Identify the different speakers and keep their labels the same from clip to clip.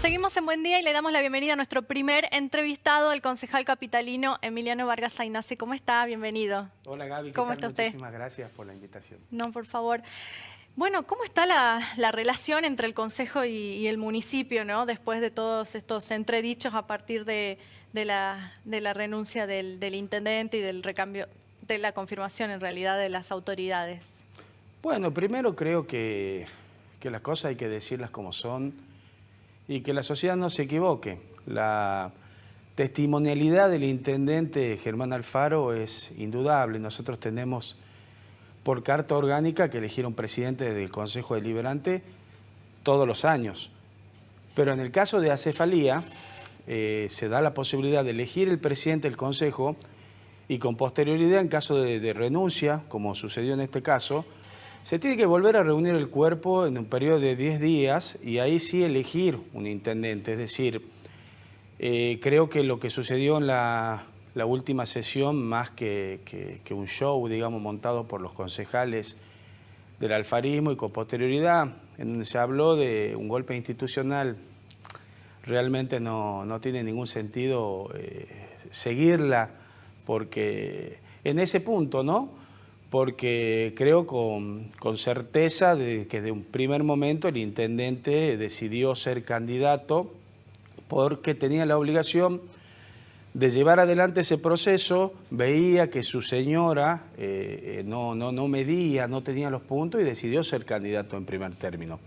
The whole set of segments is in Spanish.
Speaker 1: Seguimos en Buen Día y le damos la bienvenida a nuestro primer entrevistado, el concejal capitalino Emiliano Vargas Zainasi. ¿Cómo está? Bienvenido.
Speaker 2: Hola Gaby, ¿qué
Speaker 1: ¿Cómo
Speaker 2: tal?
Speaker 1: está usted?
Speaker 2: Muchísimas gracias por la invitación.
Speaker 1: No, por favor. Bueno, ¿cómo está la relación entre el Consejo y el municipio, ¿no? Después de todos estos entredichos a partir de la renuncia del intendente y del recambio, de la confirmación en realidad de las autoridades?
Speaker 2: Bueno, primero creo que las cosas hay que decirlas como son y que la sociedad no se equivoque. La testimonialidad del intendente Germán Alfaro es indudable. Nosotros tenemos por carta orgánica que elegir un presidente del Consejo Deliberante todos los años. Pero en el caso de acefalía, se da la posibilidad de elegir el presidente del Consejo y con posterioridad, en caso de renuncia, como sucedió en este caso, se tiene que volver a reunir el cuerpo en un periodo de 10 días y ahí sí elegir un intendente. Es decir, creo que lo que sucedió en la última sesión, más que un show, digamos, montado por los concejales del alfarismo y con posterioridad, en donde se habló de un golpe institucional, realmente no tiene ningún sentido seguirla, porque en ese punto, ¿no? Porque creo con certeza de que de un primer momento el intendente decidió ser candidato porque tenía la obligación de llevar adelante ese proceso, veía que su señora no medía, no tenía los puntos y decidió ser candidato en primer término.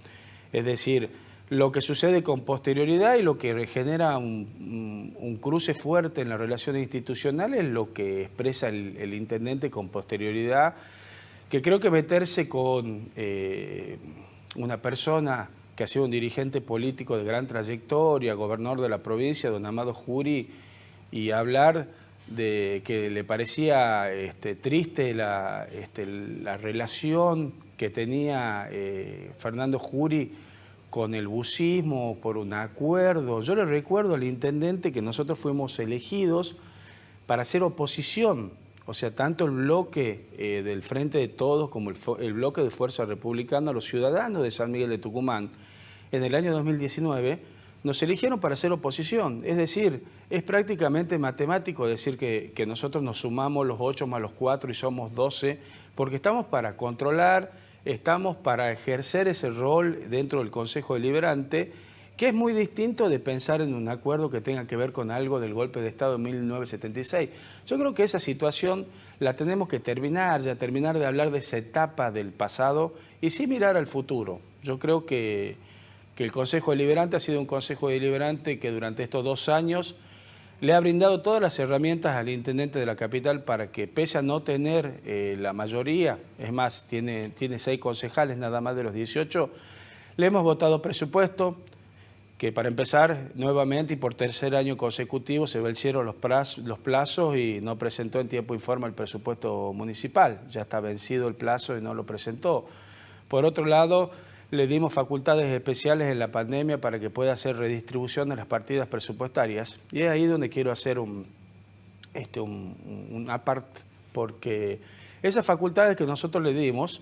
Speaker 2: Es decir, lo que sucede con posterioridad y lo que genera un cruce fuerte en las relaciones institucionales es lo que expresa el intendente con posterioridad, que creo que meterse con una persona que ha sido un dirigente político de gran trayectoria, gobernador de la provincia, don Amado Jury, y hablar de que le parecía triste la relación que tenía Fernando Jury con el bucismo por un acuerdo. Yo le recuerdo al intendente que nosotros fuimos elegidos para hacer oposición, o sea, tanto el bloque del Frente de Todos como el bloque de Fuerza Republicana, los ciudadanos de San Miguel de Tucumán, en el año 2019, nos eligieron para hacer oposición. Es decir, es prácticamente matemático decir que nosotros nos sumamos los 8 más los 4 y somos 12, porque estamos para controlar, estamos para ejercer ese rol dentro del Consejo Deliberante, que es muy distinto de pensar en un acuerdo que tenga que ver con algo del golpe de Estado de 1976. Yo creo que esa situación la tenemos que terminar de hablar de esa etapa del pasado y sí mirar al futuro. Yo creo que el Consejo Deliberante ha sido un Consejo Deliberante que durante estos 2 años le ha brindado todas las herramientas al intendente de la capital para que, pese a no tener la mayoría, es más, tiene 6 concejales nada más de los 18, le hemos votado presupuesto, que para empezar, nuevamente y por tercer año consecutivo se vencieron los plazos y no presentó en tiempo y forma el presupuesto municipal. Ya está vencido el plazo y no lo presentó. Por otro lado, le dimos facultades especiales en la pandemia para que pueda hacer redistribución de las partidas presupuestarias. Y es ahí donde quiero hacer un apart, porque esas facultades que nosotros le dimos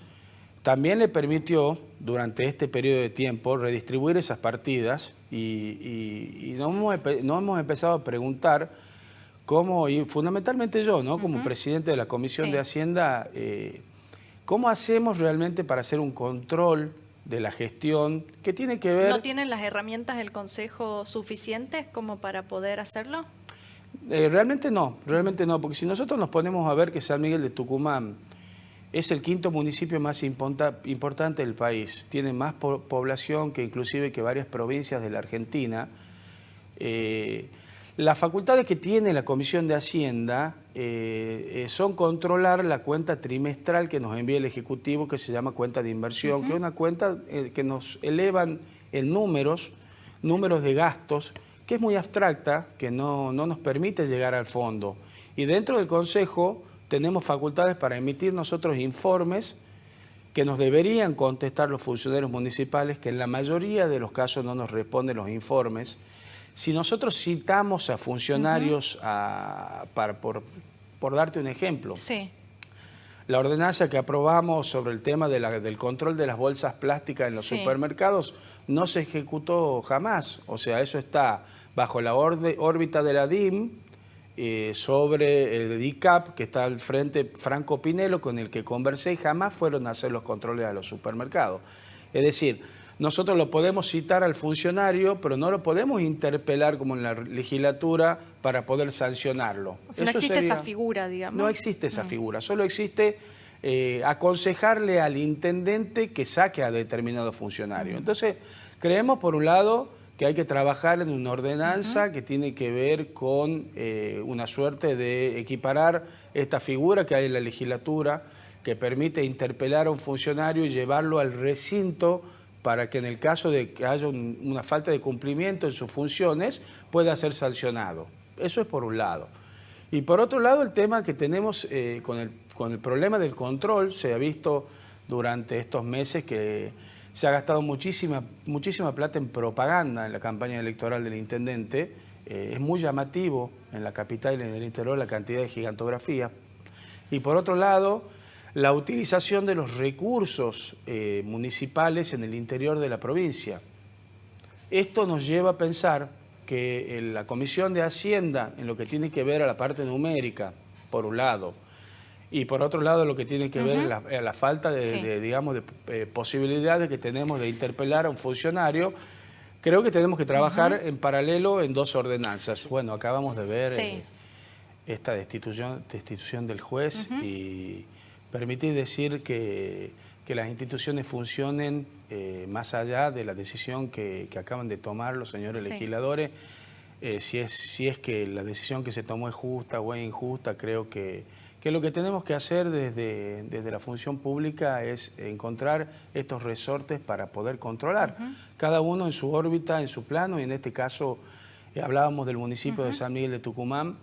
Speaker 2: también le permitió, durante este periodo de tiempo, redistribuir esas partidas y nos hemos empezado a preguntar cómo, y fundamentalmente yo, ¿no? Como presidente de la Comisión de Hacienda, ¿cómo hacemos realmente para hacer un control de la gestión que tiene que ver?
Speaker 1: ¿No tienen las herramientas del Consejo suficientes como para poder hacerlo?
Speaker 2: Realmente no, porque si nosotros nos ponemos a ver que San Miguel de Tucumán es el 5º municipio más importante del país, tiene más población que inclusive que varias provincias de la Argentina, las facultades que tiene la Comisión de Hacienda son controlar la cuenta trimestral que nos envía el Ejecutivo, que se llama cuenta de inversión, que es una cuenta que nos elevan en números de gastos, que es muy abstracta, que no nos permite llegar al fondo. Y dentro del Consejo tenemos facultades para emitir nosotros informes que nos deberían contestar los funcionarios municipales, que en la mayoría de los casos no nos responden los informes. Si nosotros citamos a funcionarios, por darte un ejemplo, La ordenanza que aprobamos sobre el tema del control de las bolsas plásticas en los supermercados no se ejecutó jamás. O sea, eso está bajo la órbita de la DIM, sobre el DICAP, que está al frente Franco Pinelo, con el que conversé, y jamás fueron a hacer los controles a los supermercados. Es decir, nosotros lo podemos citar al funcionario, pero no lo podemos interpelar como en la legislatura para poder sancionarlo.
Speaker 1: O sea, no existe esa figura, digamos.
Speaker 2: No existe esa figura, solo existe aconsejarle al intendente que saque a determinado funcionario. Entonces, creemos por un lado que hay que trabajar en una ordenanza que tiene que ver con una suerte de equiparar esta figura que hay en la legislatura, que permite interpelar a un funcionario y llevarlo al recinto para que en el caso de que haya una falta de cumplimiento en sus funciones pueda ser sancionado. Eso es por un lado. Y por otro lado, el tema que tenemos con el problema del control, se ha visto durante estos meses que se ha gastado muchísima plata en propaganda en la campaña electoral del intendente. Es muy llamativo en la capital y en el interior la cantidad de gigantografía. Y por otro lado, la utilización de los recursos municipales en el interior de la provincia. Esto nos lleva a pensar que la Comisión de Hacienda, en lo que tiene que ver a la parte numérica, por un lado, y por otro lado lo que tiene que ver a la falta de posibilidades que tenemos de interpelar a un funcionario, creo que tenemos que trabajar en paralelo en dos ordenanzas. Bueno, acabamos de ver esta destitución del juez y permitir decir que las instituciones funcionen más allá de la decisión que acaban de tomar los señores legisladores. Si es que la decisión que se tomó es justa o es injusta, creo que lo que tenemos que hacer desde la función pública es encontrar estos resortes para poder controlar. Cada uno en su órbita, en su plano, y en este caso hablábamos del municipio de San Miguel de Tucumán,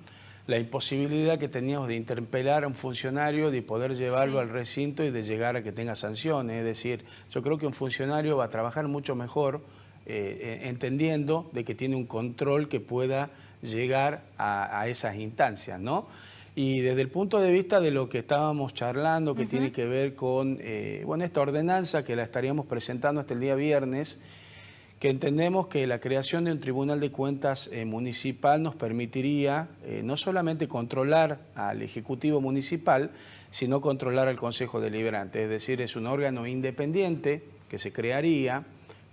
Speaker 2: la imposibilidad que teníamos de interpelar a un funcionario, de poder llevarlo al recinto y de llegar a que tenga sanciones. Es decir, yo creo que un funcionario va a trabajar mucho mejor entendiendo de que tiene un control que pueda llegar a esas instancias, ¿no? Y desde el punto de vista de lo que estábamos charlando, que tiene que ver con esta ordenanza que la estaríamos presentando hasta el día viernes, que entendemos que la creación de un Tribunal de Cuentas municipal nos permitiría no solamente controlar al Ejecutivo Municipal, sino controlar al Consejo Deliberante. Es decir, es un órgano independiente que se crearía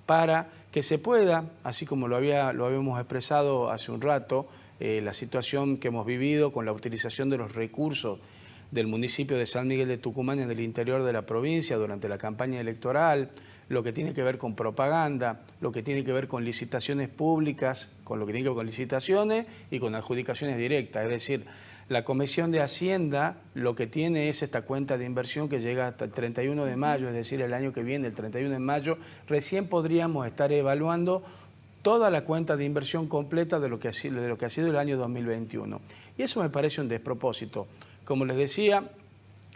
Speaker 2: para que se pueda, así como lo habíamos expresado hace un rato, la situación que hemos vivido con la utilización de los recursos del municipio de San Miguel de Tucumán en el interior de la provincia durante la campaña electoral, lo que tiene que ver con propaganda, lo que tiene que ver con licitaciones públicas, con lo que tiene que ver con licitaciones y con adjudicaciones directas. Es decir, la Comisión de Hacienda lo que tiene es esta cuenta de inversión que llega hasta el 31 de mayo, es decir, el año que viene, el 31 de mayo, recién podríamos estar evaluando toda la cuenta de inversión completa de lo que ha sido el año 2021. Y eso me parece un despropósito. Como les decía,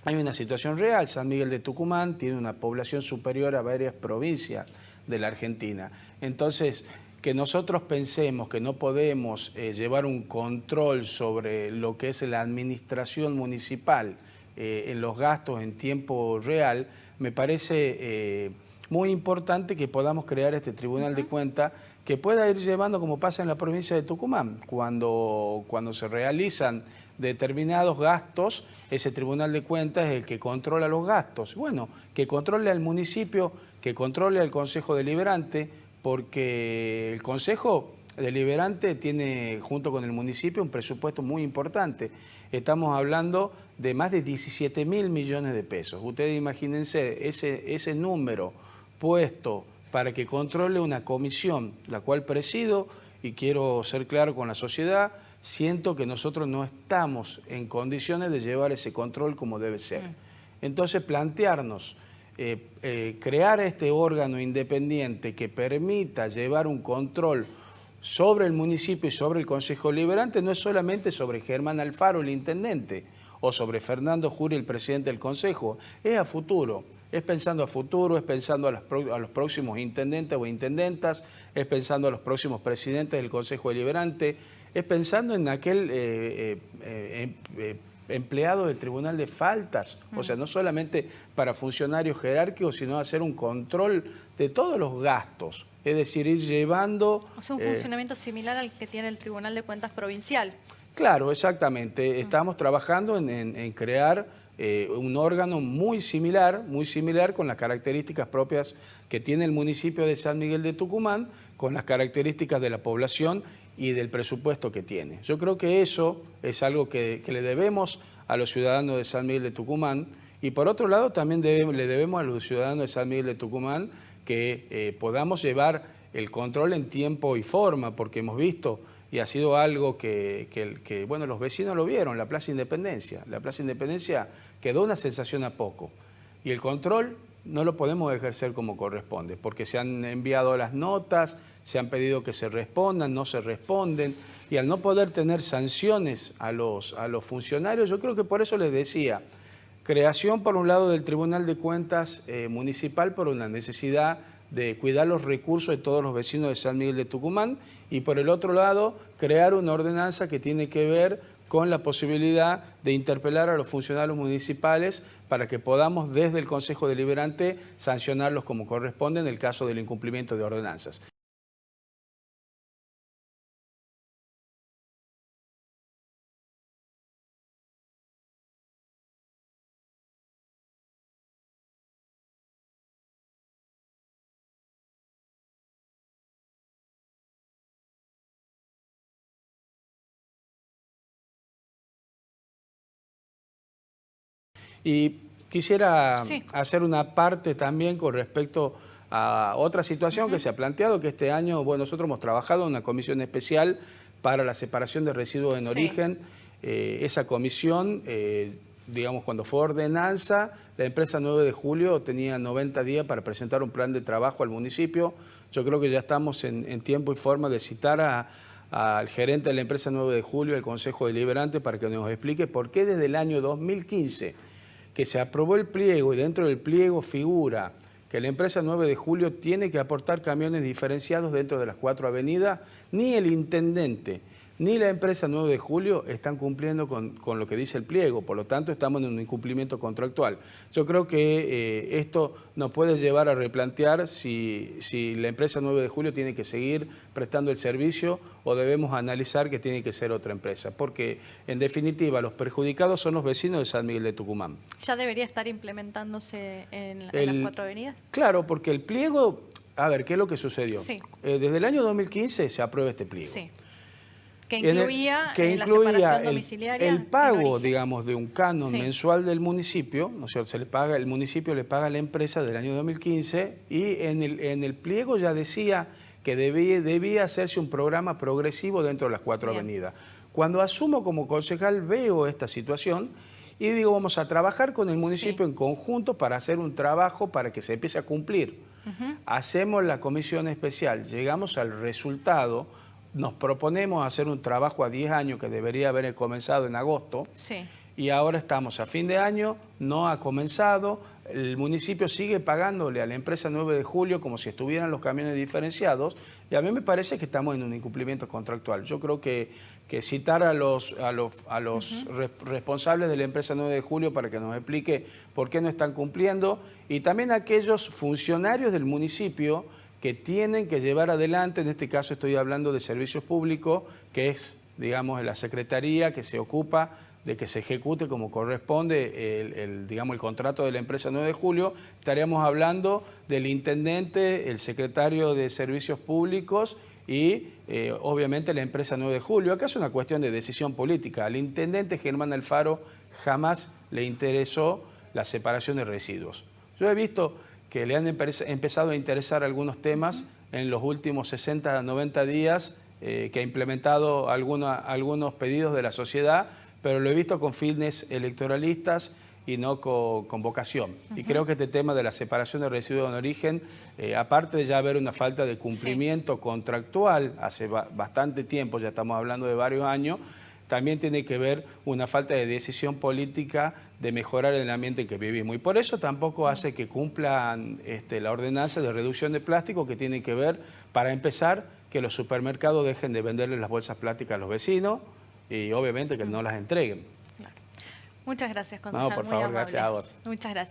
Speaker 2: hay una situación real. San Miguel de Tucumán tiene una población superior a varias provincias de la Argentina. Entonces, que nosotros pensemos que no podemos llevar un control sobre lo que es la administración municipal en los gastos en tiempo real, me parece muy importante que podamos crear este Tribunal de Cuentas que pueda ir llevando, como pasa en la provincia de Tucumán, cuando se realizan determinados gastos, ese Tribunal de Cuentas es el que controla los gastos. Bueno, que controle al municipio, que controle al Consejo Deliberante, porque el Consejo Deliberante tiene, junto con el municipio, un presupuesto muy importante. Estamos hablando de más de 17.000 millones de pesos. Ustedes imagínense ese número puesto para que controle una comisión, la cual presido, y quiero ser claro con la sociedad, siento que nosotros no estamos en condiciones de llevar ese control como debe ser. Entonces, plantearnos, crear este órgano independiente que permita llevar un control sobre el municipio y sobre el Consejo Deliberante no es solamente sobre Germán Alfaro, el intendente, o sobre Fernando Jury, el presidente del Consejo, es a futuro. Es pensando a futuro, es pensando a los próximos intendentes o intendentas, es pensando a los próximos presidentes del Consejo Deliberante, es pensando en aquel empleados del Tribunal de Faltas, o sea, no solamente para funcionarios jerárquicos, sino hacer un control de todos los gastos, es decir, ir llevando...
Speaker 1: O sea, un funcionamiento similar al que tiene el Tribunal de Cuentas Provincial.
Speaker 2: Claro, exactamente. Estamos trabajando en crear un órgano muy similar con las características propias que tiene el municipio de San Miguel de Tucumán, con las características de la población y del presupuesto que tiene. Yo creo que eso es algo que le debemos a los ciudadanos de San Miguel de Tucumán, y por otro lado también le debemos a los ciudadanos de San Miguel de Tucumán que podamos llevar el control en tiempo y forma, porque hemos visto, y ha sido algo que bueno, los vecinos lo vieron, la Plaza Independencia. La Plaza Independencia quedó una sensación a poco, y el control no lo podemos ejercer como corresponde, porque se han enviado las notas, se han pedido que se respondan, no se responden, y al no poder tener sanciones a los funcionarios, yo creo que por eso les decía, creación por un lado del Tribunal de Cuentas Municipal por una necesidad de cuidar los recursos de todos los vecinos de San Miguel de Tucumán, y por el otro lado crear una ordenanza que tiene que ver con la posibilidad de interpelar a los funcionarios municipales para que podamos desde el Consejo Deliberante sancionarlos como corresponde en el caso del incumplimiento de ordenanzas. Y quisiera hacer una parte también con respecto a otra situación que se ha planteado, que este año, bueno, nosotros hemos trabajado en una comisión especial para la separación de residuos en origen. Esa comisión, digamos, cuando fue ordenanza, la empresa 9 de julio tenía 90 días para presentar un plan de trabajo al municipio. Yo creo que ya estamos en tiempo y forma de citar al gerente de la empresa 9 de julio, el Consejo Deliberante, para que nos explique por qué desde el año 2015 que se aprobó el pliego y dentro del pliego figura que la empresa 9 de julio tiene que aportar camiones diferenciados dentro de las 4 avenidas, ni el intendente ni la empresa 9 de julio están cumpliendo con lo que dice el pliego, por lo tanto estamos en un incumplimiento contractual. Yo creo que esto nos puede llevar a replantear si la empresa 9 de julio tiene que seguir prestando el servicio o debemos analizar que tiene que ser otra empresa, porque en definitiva los perjudicados son los vecinos de San Miguel de Tucumán.
Speaker 1: ¿Ya debería estar implementándose en las 4 avenidas? Claro,
Speaker 2: porque el pliego, a ver, ¿qué es lo que sucedió?
Speaker 1: Sí.
Speaker 2: Desde el año 2015 se aprueba este pliego.
Speaker 1: Sí. Que incluía la separación domiciliaria.
Speaker 2: El pago, digamos, de un canon mensual del municipio, ¿no es cierto? El municipio le paga a la empresa del año 2015 y en el pliego ya decía que debía hacerse un programa progresivo dentro de las 4 avenidas. Cuando asumo como concejal veo esta situación y digo, vamos a trabajar con el municipio en conjunto para hacer un trabajo para que se empiece a cumplir. Hacemos la comisión especial, llegamos al resultado. Nos proponemos hacer un trabajo a 10 años que debería haber comenzado en agosto y ahora estamos a fin de año, no ha comenzado, el municipio sigue pagándole a la empresa 9 de julio como si estuvieran los camiones diferenciados y a mí me parece que estamos en un incumplimiento contractual. Yo creo que citar a los responsables de la empresa 9 de julio para que nos explique por qué no están cumpliendo y también a aquellos funcionarios del municipio que tienen que llevar adelante, en este caso estoy hablando de servicios públicos, que es, digamos, la secretaría que se ocupa de que se ejecute como corresponde digamos, el contrato de la empresa 9 de julio. Estaríamos hablando del intendente, el secretario de servicios públicos y obviamente la empresa 9 de julio. Acá es una cuestión de decisión política. Al intendente Germán Alfaro jamás le interesó la separación de residuos. Yo he visto que le han empezado a interesar algunos temas en los últimos 60 a 90 días, que ha implementado algunos pedidos de la sociedad, pero lo he visto con fines electoralistas y no con vocación. Y creo que este tema de la separación de residuos en origen, aparte de ya haber una falta de cumplimiento contractual hace bastante tiempo, ya estamos hablando de varios años, también tiene que ver una falta de decisión política de mejorar el ambiente en que vivimos. Y por eso tampoco hace que cumplan la ordenanza de reducción de plástico que tiene que ver, para empezar, que los supermercados dejen de venderle las bolsas plásticas a los vecinos y obviamente que no las entreguen.
Speaker 1: Claro. Muchas gracias, concejal.
Speaker 2: No, por
Speaker 1: muy
Speaker 2: favor,
Speaker 1: amable.
Speaker 2: gracias a vos.
Speaker 1: Muchas gracias.